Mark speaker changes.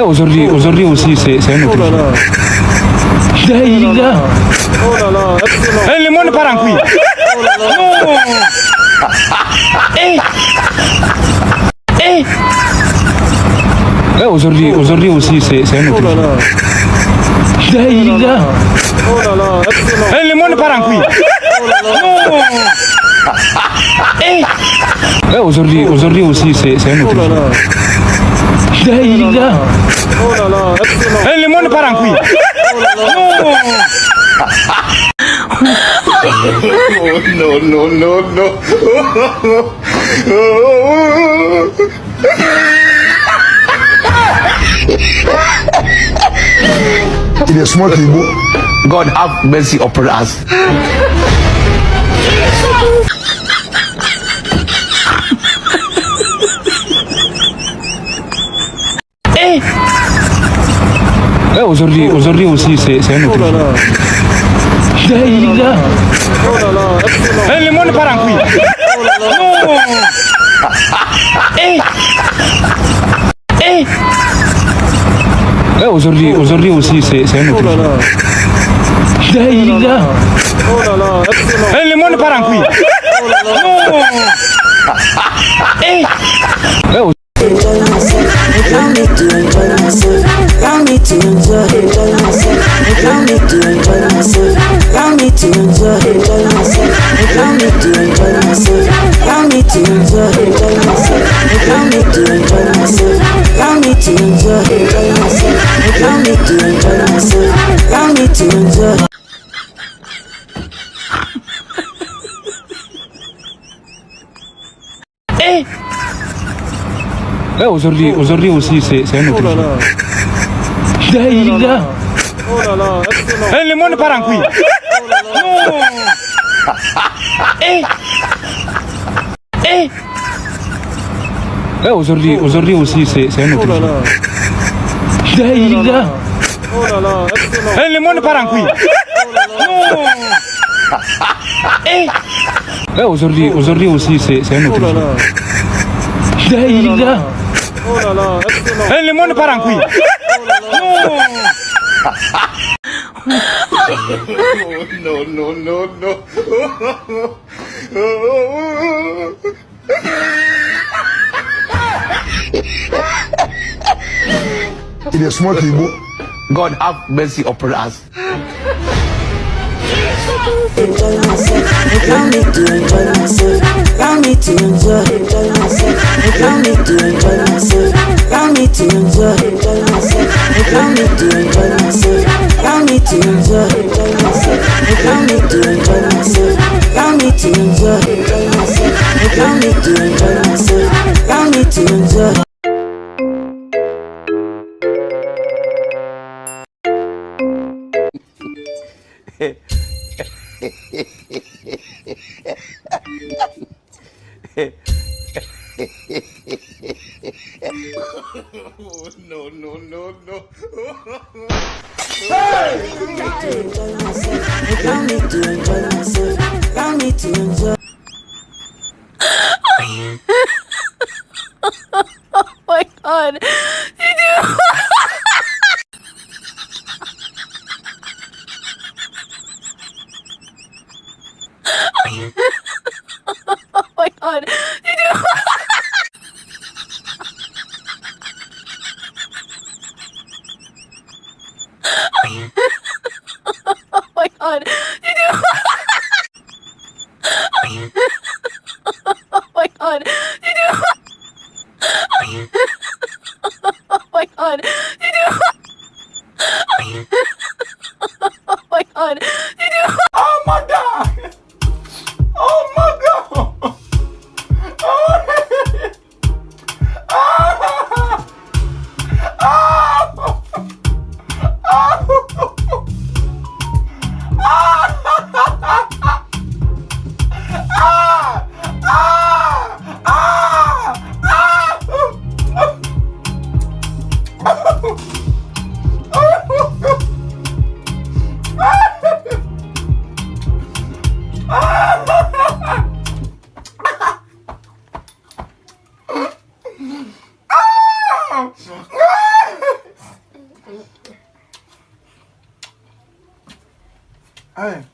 Speaker 1: aujourd'hui aussi, c'est un autre. Daïla.
Speaker 2: Oh là là.
Speaker 1: Le monde part en couille. Non. Aujourd'hui aussi, c'est un autre.
Speaker 2: Oh là là.
Speaker 1: Daïla.
Speaker 2: Oh là là.
Speaker 1: Le monde part en couille. Non. Aujourd'hui aussi, c'est un autre.
Speaker 2: Oh là là.
Speaker 1: Daïla.
Speaker 2: Oh là là.
Speaker 1: Le monde part en couille. Non.
Speaker 3: No.
Speaker 4: Il est smart, il est beau.
Speaker 3: God have mercy upon us.
Speaker 1: Aujourd'hui aussi, c'est un autre.
Speaker 2: Oh là là.
Speaker 1: Daïla.
Speaker 2: Oh là là.
Speaker 1: Le monde part en couille. Non. Aujourd'hui aussi, c'est un autre.
Speaker 2: Oh là là.
Speaker 1: Daïla.
Speaker 2: Oh là là.
Speaker 1: Le monde part en couille. Non.
Speaker 5: Enjoy myself, allow me to enjoy myself, allow me to enjoy myself, allow me to enjoy myself, allow me to enjoy myself, allow me to enjoy myself, allow me to enjoy myself, allow me to enjoy myself, allow me to enjoy myself, allow me to enjoy myself, allow me to enjoy.
Speaker 1: Aujourd'hui aussi, c'est un autre.
Speaker 2: Oh là là.
Speaker 1: Daïla.
Speaker 2: Oh là là.
Speaker 1: Le monde part en couille. Non. Aujourd'hui aussi, c'est un
Speaker 2: Oh
Speaker 1: autre.
Speaker 2: là là.
Speaker 1: Daïla.
Speaker 2: Oh là là.
Speaker 1: Le monde part en couille. Non. Aujourd'hui aussi, c'est un
Speaker 2: Oh
Speaker 1: autre.
Speaker 2: là là.
Speaker 1: Daïla.
Speaker 2: Oh là là.
Speaker 1: Le monde part en couille.
Speaker 3: No.
Speaker 4: Il est smart, il est beau.
Speaker 3: God have mercy upon us.
Speaker 5: Enjoy myself, allow me to enjoy myself, allow me to enjoy myself, allow me to enjoy myself, allow me to enjoy myself, allow me to enjoy myself, allow me to enjoy myself, allow me to enjoy myself, allow me to enjoy myself, allow me to enjoy myself, allow me to enjoy.
Speaker 3: No.
Speaker 5: Enjoy myself, allow me to enjoy myself, allow me to enjoy.
Speaker 6: Oh my god. Did you? Oh my god. Did you? Oh my god. Did you? Oh my god. Did you? Oh my god. Did you? Oh my god. Did you?
Speaker 3: Oh my God! Oh my God! Hey.